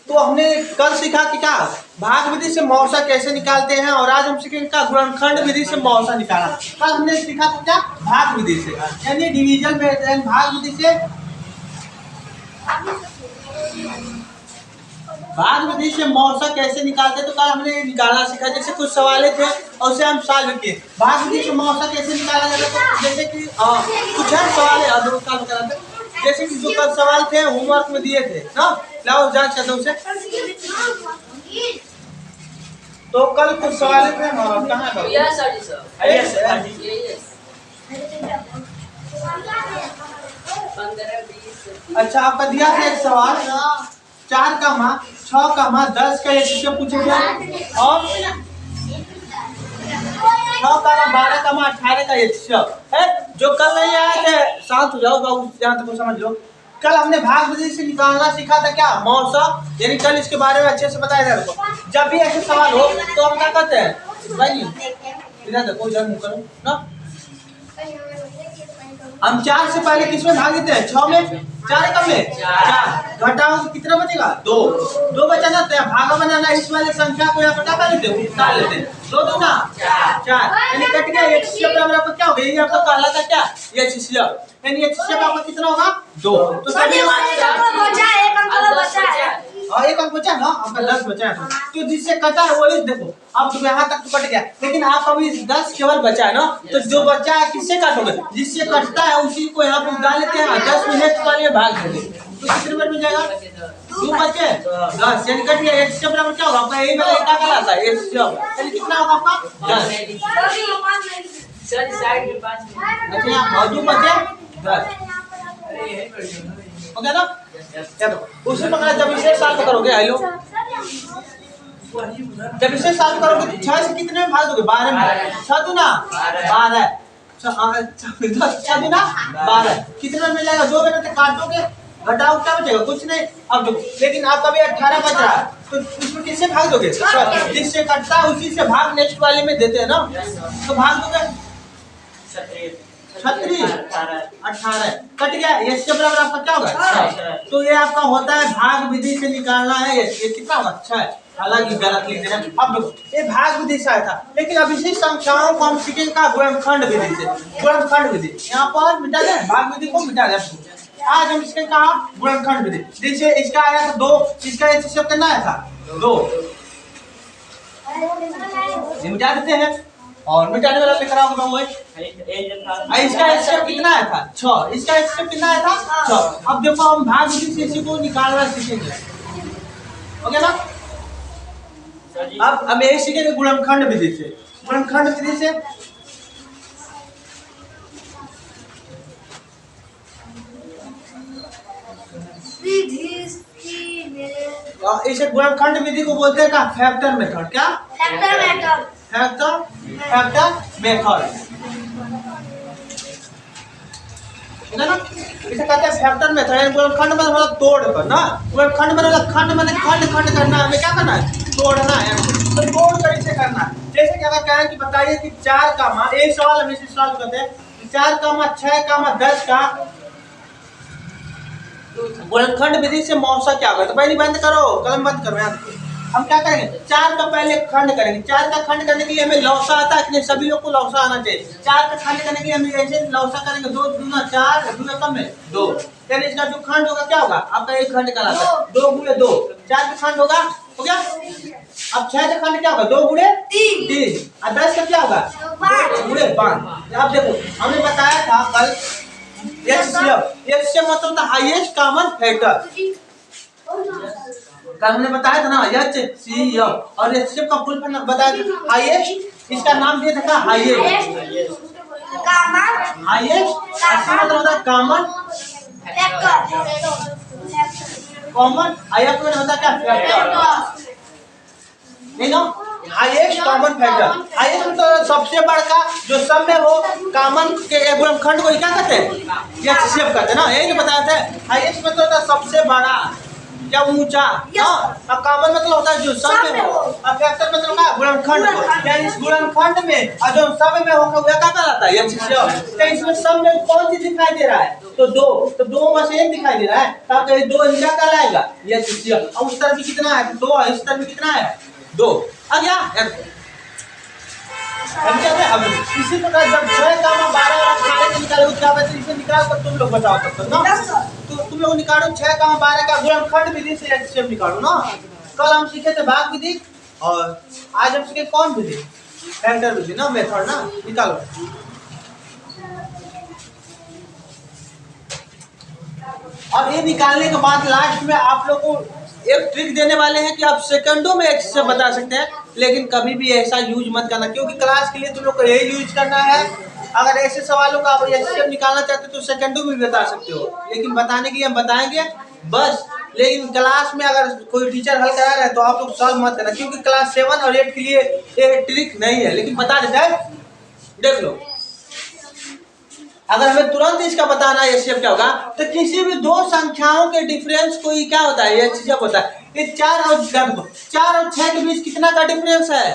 तो हमने कल सीखा कि क्या भाग विधि से मौसा कैसे निकालते हैं, और आज हम सीखेंगे क्या गुणनखंड विधि से मौसा निकाला। कल हमने सीखा था क्या भाग विधि से, यानी डिवीजन में भाग विधि से भाग विधि से मौसा कैसे निकालते। तो कल हमने निकालना सीखा, जैसे कुछ सवाल थे और उसे हम सॉल्व किए। भाग विधि से मौसा कैसे निकाला जाता है, जैसे कि कुछ है सवाल है और सॉल्व कराते, जैसे कि जो कल सवाल थे होमवर्क में दिए थे ना, लाओ जांच करते उसे। तो कल कुछ सवाल थे कहाँ का? अच्छा, आपका दिया था एक सवाल 4,6,10 का एक पूछे गए, और 6,12,18 का एक है जो कल नहीं आए थे। शांत हो जाओ बाबू, जहाँ तक समझ लो। कल हमने भाग विधि से निकालना सीखा था क्या मौसा, यानी कल इसके बारे में अच्छे से बताया था। जब भी ऐसे सवाल हो तो हम क्या करते हैं भाई, इधर देखो, इधर मुँह करो ना। हम 4 से पहले किसमें भाग देते हैं? 6 में। 4 कम में 4 घटाओ कितना बचेगा? 2 बचा जाता है। भागा बनाना इस वाले संख्या को यहाँ पर क्या कर लेते हैं? उतार लेते हैं। 2 दूना 4, यानी कट गया। एक शिष्य बराबर आपको क्या होगा? ये आपका कहला था क्या ये शिष्य, यानी एक शिष्य आपका कितना होगा? 2। तो सभी एक अंक बचा ना, आपका 10 बचा है। तो जिससे कटा है वही देखो, अब तो यहाँ तक तो कट गया, लेकिन आप अभी 10 केवल बचा है ना, तो जो बचा है किससे काटोगे? जिससे कटता है उसी को यहाँ पे डाल लेते हैं। 10 मिनट के लिए भाग देंगे तो कितने मिनट में जाएगा? 2 बचे 10, यानी कट गया। एक शिष्य बराबर क्या होगा आपका? यही वाला एक कहलाता है एक शिष्य, यानी कितना होगा आपका? 10। अच्छा, 2 बचे 10 हो गया ना। उसे पकड़ा, जब इसे सॉल्व करोगे, हेलो, जब इसे सॉल्व करोगे तो 6 से कितने में भाग दोगे? 12 में। 6 दूना 12, 6 दूना 12, कितने में मिलेगा? 2 मिनट तक काटोगे, घटाओ क्या बचेगा? कुछ नहीं। अब देखो, लेकिन आपका भी 18 बच रहा है, तो उसमें किससे भाग दोगे? जिससे कटता है उसी से भाग नेक्स्ट वाले में देते हैं ना, तो भाग दोगे 36 18 कट गया। इसके बराबर आपका क्या होगा? तो ये आपका होता है भाग विधि से निकालना है। ये कितना होगा? 6। हालांकि गलत लिख देना। अब देखो, ये भाग विधि से आया था, लेकिन अब इसी संख्याओं को हम सीखेंगे का गुणनखंड विधि से। गुणनखंड विधि यहाँ पर मिटा दे, भाग विधि को मिटा दे। आज हम इसके कहा गुणनखंड विधि। जैसे इसका आया था 2, इसका हिसाब करना आया था 2, मिटा देते हैं और मिटाने वाला लिख रहा होगा वो। इसका हिसाब कितना आया था? 6। इसका हिसाब कितना आया था? 6। अब देखो, हम भाग विधि से इसी को निकालना सीखेंगे, ओके ना। अब हम यही सीखेंगे गुणनखंड विधि से। गुणनखंड विधि से इसे गुणनखंड विधि को बोलते हैं क्या? Factor method. क्या? फैक्टर मेथड है ना, इसे कहते हैं फैक्टर मेथड। गुणनखंड में मतलब तोड़ कर ना, गुणनखंड में मतलब खंड में खंड करना है, हमें क्या करना है? तोड़ना है। तो तोड़ कर इसे करना है। जैसे कि अगर कहें कि बताइए कि 4 का मान, एक सवाल हम इसे सॉल्व करते हैं, 4 का मान 6 का मान 10 का गुणनखंड विधि से मौसा क्या होगा? तो पहले बंद करो, कलम बंद करो। यहाँ हम क्या करेंगे? 4 का पहले खंड करेंगे। 4 का खंड करने के लिए हमें लौसा आता है कि नहीं? सभी लोग को लौसा आना चाहिए। 4 का खंड करने के लिए हम ऐसे लौसा करेंगे, 2 दूना 4, 2 कम में 2, यानी इसका जो खंड होगा क्या होगा? आपका एक खंड कहलाता है। 2 गुणे 2 4 का खंड होगा, हो गया। अब 6 का खंड क्या होगा? 2 गुणे 3, और 10 का क्या होगा? 2 गुणे 5। अब देखो, हमने बताया था कल HCF मतलब था हाईएस्ट कॉमन फैक्टर। कल हमने बताया था ना HCF, और HCF का फुल फॉर्म बताया था हाईएस्ट। इसका नाम दिया था हाईएस्ट मतलब होता है कॉमन हाईएस्ट में होता है क्या? फैक्टर नहीं ना, हाईएस्ट कॉमन फैक्टर। हाईएस्ट मतलब सबसे बड़ा जो सब में हो कॉमन के गुणनखंड को क्या कहते हैं? HCF कहते हैं ना, यही बताया था। हाईएस्ट मतलब होता है सबसे बड़ा या ऊंचा, और कॉमन मतलब होता है जो सब में हो, अब फैक्टर मतलब क्या गुणनखंड, यानी इस गुणनखंड में और जो सब में होगा वह क्या कहलाता है एचसीएल। तो इसमें सब में कौन चीज दिखाई दे रहा है, तो दो बस एक दिखाई दे रहा है, तो आप दो क्या कहलाएगा एचसीएल। और उस तरफ भी कितना है, दो है, इस तरफ भी कितना है, दो। आ गया। अब इसी प्रकार जब 6, 12 और 18 के निकालो क्या बचे, इसे निकाल कर तुम लोग बताओ तब तक ना। तो तुम लोग निकालो 6, 12 का गुणनखंड विधि से एचसीएल निकालो ना। कल हम सीखे थे भाग विधि और आज हम सीखे कौन विधि, फैक्टर विधि ना, मेथड ना। निकालो। और ये निकालने के बाद लास्ट में आप लोग को एक ट्रिक देने वाले हैं कि आप सेकंडों में एचसीएल बता सकते हैं, लेकिन कभी भी ऐसा यूज मत करना, क्योंकि क्लास के लिए तुम लोग को यही यूज करना है। अगर ऐसे सवालों का आप एचसीएल निकालना चाहते हो तो सेकंडों में भी बता सकते हो, लेकिन बताने के लिए हम बताएंगे बस। लेकिन क्लास में अगर कोई टीचर हल करा रहा है तो आप लोग सॉल्व मत करना, क्योंकि क्लास 7 और 8 के लिए ये ट्रिक नहीं है, लेकिन बता देता है। देख लो, अगर हमें तुरंत इसका बताना है एचसीएल क्या होगा, तो किसी भी दो संख्याओं के डिफरेंस को ही क्या होता है एचसीएल होता है। ये 4 और 6 के बीच कितना का डिफरेंस है,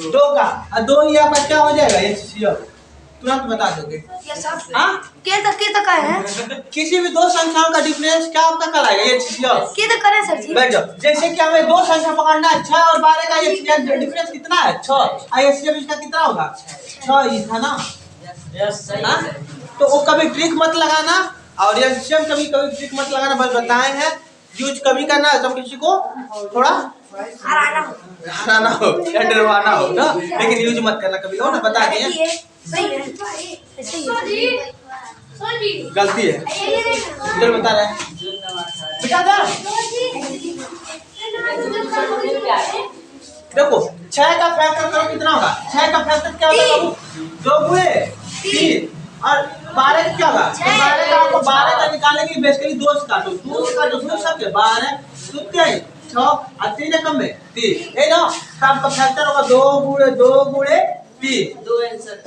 2 का, और 2 ही आपका क्या हो जाएगा एचसीएल, तुरंत बता दोगे। किसी भी दो संख्याओं का डिफरेंस क्या आपका कहलाएगा एचसीएल। बैठ जाओ। जैसे कि हमें दो संख्या पकड़ना है, 6 और 12 का एचसीएल डिफरेंस कितना है, 6, और एचसीएल इसका कितना होगा 6 ही था ना। तो वो कभी ट्रिक मत लगाना, और एचसीएल कभी ट्रिक मत लगाना, बस बताए हैं यूज कभी करना है, सब किसी को थोड़ा हराना हो या डरवाना हो ना, लेकिन यूज मत करना कभी, हो ना, बता दिए। गलती है इधर बता रहे हैं बेटा था। देखो 6 का फैक्टर करो कितना होगा, 6 का फैक्टर क्या होगा, 2 गुणे 3, और 12 क्या होगा, 12 का आपको 12 का निकालने के लिए बेसिकली 2 से काटो, 2 का 2 सब 12 23 6 और 3 कम में 3 है ना। तो आपका फैक्टर होगा 2 गुणे 3, 2 आंसर।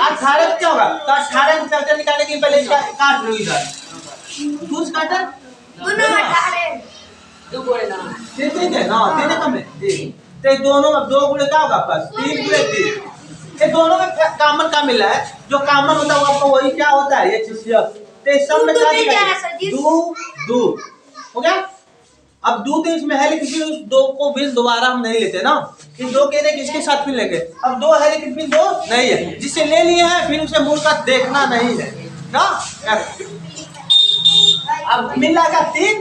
18 क्या होगा, तो 18 का फैक्टर निकालने के लिए पहले इसका काट लो, इधर 2 से काटा 2 गुणे 9 ठीक है ना, 3 कम में 3, तो दोनों में 2 गुणे क्या होगा आपका 3 गुणे 3। ये दोनों में कॉमन का मिला है, जो कॉमन होता है आपको वही क्या होता है एचसीएल। तो इस सब में क्या दिखाई 2 हो गया। अब 2 तो इसमें है, लेकिन उस 2 को भी दोबारा हम नहीं लेते ना, कि 2 कह रहे किसके साथ फिर लेंगे। अब 2 है लेकिन फिर 2 नहीं है, जिससे ले लिए हैं फिर उसे मूल का देखना नहीं है ना। अब मिल रहा है 3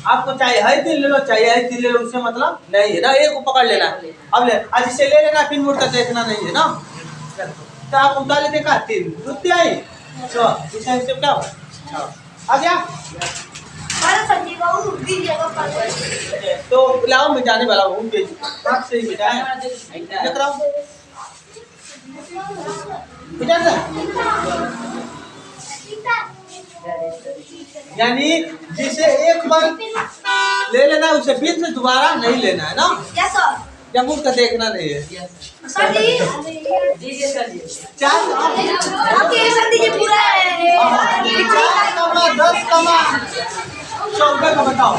आपको चाहिए है 3 ले लो, चाहिए है 3 ले लो, उससे मतलब नहीं है ना, एक को पकड़ लेना। अब ले आज जिसे ले लेना फिर मुड़ कर देखना नहीं है ना। तो आप उतार लेते का 3 रुपये आई 6, इसका हिसाब क्या होगा आ गया। तो लाओ मिटाने वाला हूँ, हाथ से ही मिटाएं, यानी जिसे एक बार ले लेना उसे फिर से दोबारा नहीं लेना है ना, या मुझ का देखना नहीं है। 10 कमा 14 का बताओ,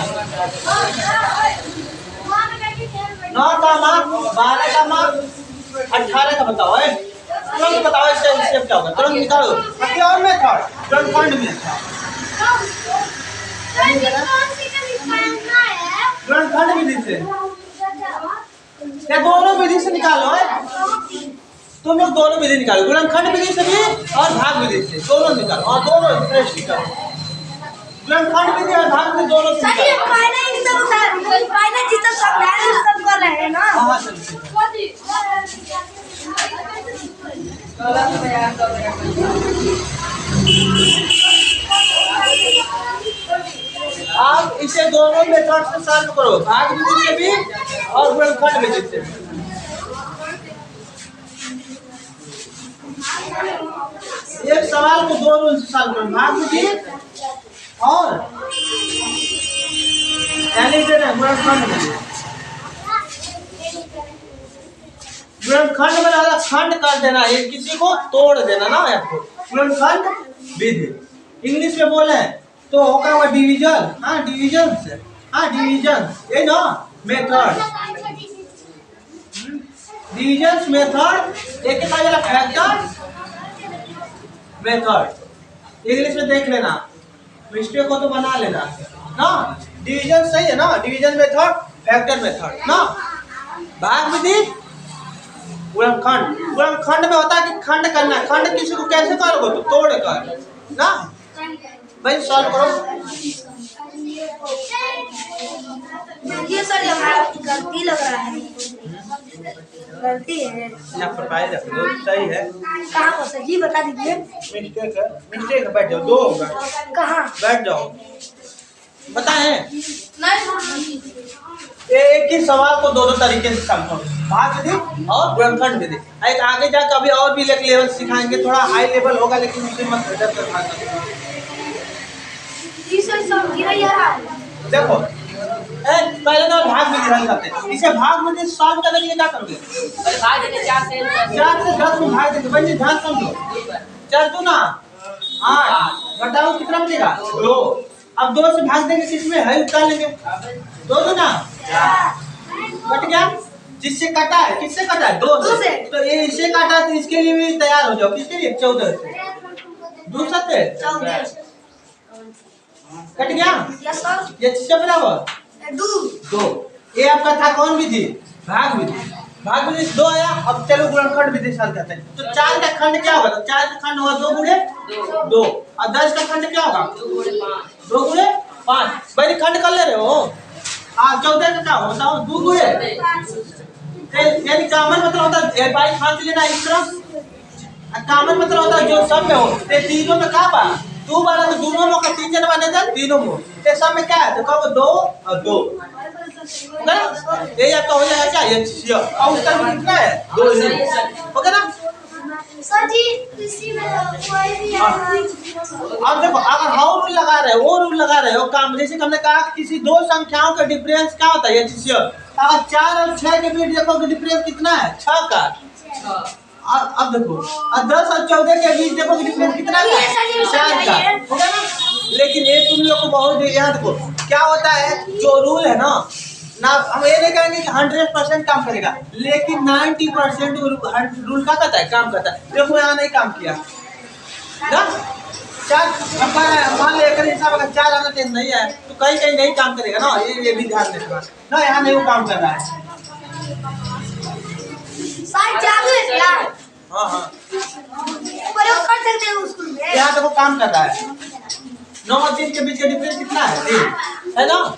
9 का मार्क 12 का मार्क 18 का बताओ है, तुरंत बताओ इससे क्या होगा, तुरंत निकालो। और में था गुणनखंड में गुणनखंड विधि से, या दोनों विधि से निकालो है, तुम लोग दोनों विधि निकालो, गुणनखंड विधि से भी और भाग विधि से, दोनों निकालो, और दोनों निकालो, गुणनखंड विधि और भाग विधि दोनों से निकालो। आप इसे दोनों मेथड से सॉल्व करो, भाग विधि से भी और गुणनखंड विधि से भी। एक सवाल को दोनों से सॉल्व करो, भाग विधि और यानी गुणनखंड विधि। गुणनखंड में वाला खंड कर देना, ये किसी को तोड़ देना ना, आपको गुणनखंड विधि इंग्लिश में बोले तो होगा डिवीजन, हाँ डिवीजन से, हाँ डिवीजन ये ना मेथड। डिविजन मेथड एक एक आएगा फैक्टर मेथड। इंग्लिश में देख लेना, मिस्टेक को तो बना लेना ना। डिवीजन सही है ना, डिवीजन मेथड फैक्टर मेथड ना। भाग विधि गुणनखंड, गुणनखंड में होता है कि खंड करना, खंड किसी को कैसे करोगे तो तोड़ कर ना भाई सॉल्व करो। ये सर हमारा गलती लग रहा है, गलती है यहाँ पर पाए रख दो, सही है। कहाँ पर सही बता दीजिए। मिस्टेक है, मिस्टेक है, बैठ जाओ, दो होगा, कहाँ बैठ जाओ, बताएं। नहीं एक ही सवाल को दो दो तरीके से समझो, भाग विधि और गुणनखंड विधि। एक आगे जाकर अभी और भी एक लेवल सिखाएंगे, थोड़ा हाई लेवल होगा, लेकिन उसे मत डर कर भागना। देखो पहले तो भाग विधि हल करते हैं, इसे भाग विधि सॉल्व करने के लिए क्या करोगे? 4 से 10 में भाग देंगे, बच्चे ध्यान समझो। 4 दूना 8, घटाओ कितना बचेगा? 2। अब 2 से भाग देंगे, किसमें है उतार लेंगे, 2 दूना कट गया, जिससे कटा है, किससे कटा है? 2 से। तो ये इससे काटा, तो इसके लिए भी तैयार हो जाओ, किसके लिए? 14 से। 2 सत्ते 14 कट गया, ये किससे बराबर? 2। ये आपका था कौन विधि? भाग विधि। भाग विधि 2 आया। अब चलो गुणनखंड विधि सॉल्व करते हैं। तो 4 का खंड क्या होगा? तो 4 का खंड होगा 2 गुणे 2, और 10 का खंड क्या होगा? 2 गुणे 5। भाई खंड कर ले रहे हो। हाँ 14 का क्या होगा बताओ? 2 गुणे, यानी कॉमन मतलब होता है बाई हाथ लेना इस तरफ, कॉमन मतलब होता है जो सब में हो। ते तीनों में क्या बा? 2 बार तो दोनों में का 3 जन बने थे, तीनों में ते सब में क्या है? तो कहो 2 और 2 ना, ये आपका हो जाएगा क्या? ये और उत्तर में कितना है? 2 ही ओके ना सर जी। इसी में कोई भी अब देखो, अगर हाउ रूल लगा रहे हो, वो रूल लगा रहे हो काम, जैसे हमने कहा किसी दो संख्याओं का डिफरेंस क्या होता है? अगर 4 और 6 के बीच देखो कि डिफरेंस कितना है? 6 का। अब देखो, और 10 और 14 के बीच देखो कि डिफरेंस कितना है? 4 का, होगा ना। लेकिन ये तुम लोग को बहुत याद रखो, क्या होता है जो रूल है ना, हम ये नहीं कहेंगे कि 100% काम करेगा, लेकिन 90% रूल का कहता है, काम करता है। देखो यहाँ नहीं काम किया ना, 4 मान लो एक हिसाब अगर 4 आना चाहिए नहीं है, तो कहीं कहीं नहीं काम करेगा ना, ये भी ध्यान रखना ना, यहाँ नहीं वो काम कर रहा है। हाँ प्रयोग कर सकते हैं उसको, यहाँ देखो काम कर रहा है। 9 और 3 के बीच का डिफरेंस कितना है? 3 है ना।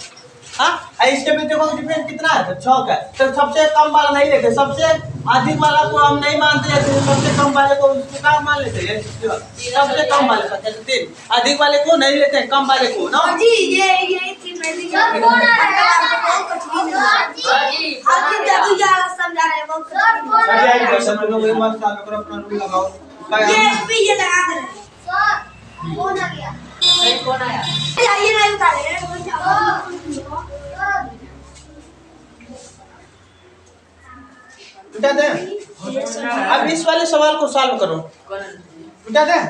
हाँ इसके बीच देखो डिफरेंस कितना है? तो 6 का। तो सबसे कम वाला नहीं लेते, सबसे अधिक वाला को हम नहीं मानते, सबसे कम वाले को उसको क्या मान लेते हैं? सबसे कम वाले का 3, अधिक वाले को नहीं लेते, कम वाले को ना जी। ये चीज मैं भी समझा रहे हैं बहुत ये लगा दे सर। कौन आ गया? कौन आया? ये नहीं उतारे मिटा दें। अब इस वाले सवाल को सॉल्व करो, मिटा दें।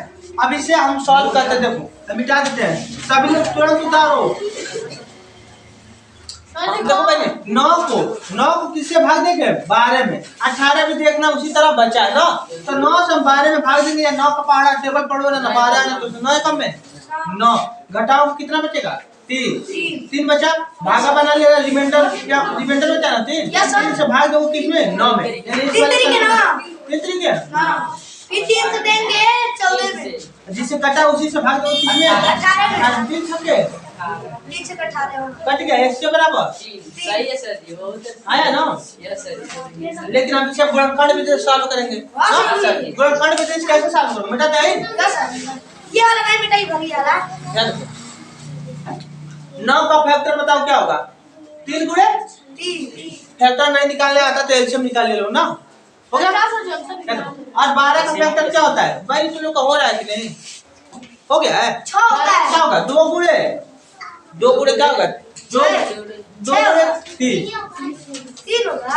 अब इसे हम सॉल्व करते, देखो मिटा देते हैं, सभी लोग तुरंत उतारो। देखो पहले 9 को किससे भाग देंगे? 12 में। 18 भी देखना उसी तरह बचा है ना, तो 9 से हम 12 में भाग देंगे, या 9 का पहाड़ा टेबल पढ़ो ना, 12 है तो 9 कम में 9 घटाओ कितना बचेगा? 3 बचा, भागा बना लिया, रिमाइंडर क्या रिमाइंडर बचा ना 3 से भाग दो किसमें? 9 में। 3 तरीके ना, 3 तरीके फिर 3 से देंगे 14 में, जिससे कटा उसी से भाग दो किसमें? 18 में। 3 छक्के कट गया, 1 से बराबर। सही है सर जी, बहुत आया ना। Yes sir. लेकिन हम इसे गुणनखंड विधि से सॉल्व करेंगे। गुणनखंड विधि से कैसे सॉल्व करोगे? मिटा दें। ये वाला नहीं मिटाई भरी वाला। 9 का फैक्टर बताओ क्या होगा? 3 गुणे 3। फैक्टर नहीं निकालने आता तो एलसीएम निकाल ले लो ना, हो गया। और 12 का फैक्टर क्या होता है? भाई तुम लोग का हो रहा है कि नहीं? हो गया है। क्या होगा? 2 गुणे क्या होगा? 2 गुणे 3 होगा।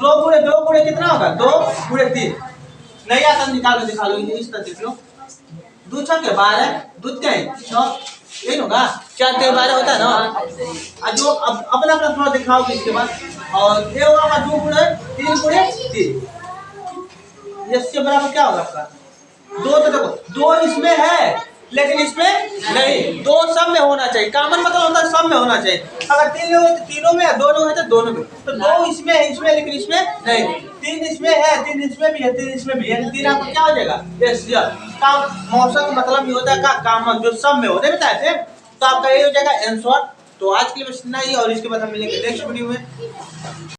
2 गुणे कितना होगा? 2 गुणे 3 नहीं आता, निकाल के दिखा लो, इस तरह देख लो। 2 छक्के 12, 2 3 6 यही होगा, 4 3 12 होता है ना। हाँ, सही। आज जो अब अपना अपना थोड़ा दिखाओगे इसके बाद। और ये होगा आपका 2 गुणे 3 गुणे 3, इससे बराबर क्या होगा आपका 2। तो देखो 2 इसमें है लेकिन इसमें नहीं, 2 सब में होना चाहिए। कॉमन मतलब होता है सब में होना चाहिए। अगर 3 लोग हैं तो तीनों में है, 2 लोग हैं तो दोनों में। तो 2 इसमें है, इसमें लेकिन इसमें नहीं। 3 इसमें है, 3 इसमें भी है, 3 इसमें भी है, 3 आपको क्या हो जाएगा यस का मौसा का मतलब ये होता है का कॉमन जो सब में होते बताए थे। तो आपका ये हो जाएगा आंसर। तो आज के लिए बस इतना ही, और इसके बाद हम मिलेंगे नेक्स्ट वीडियो में।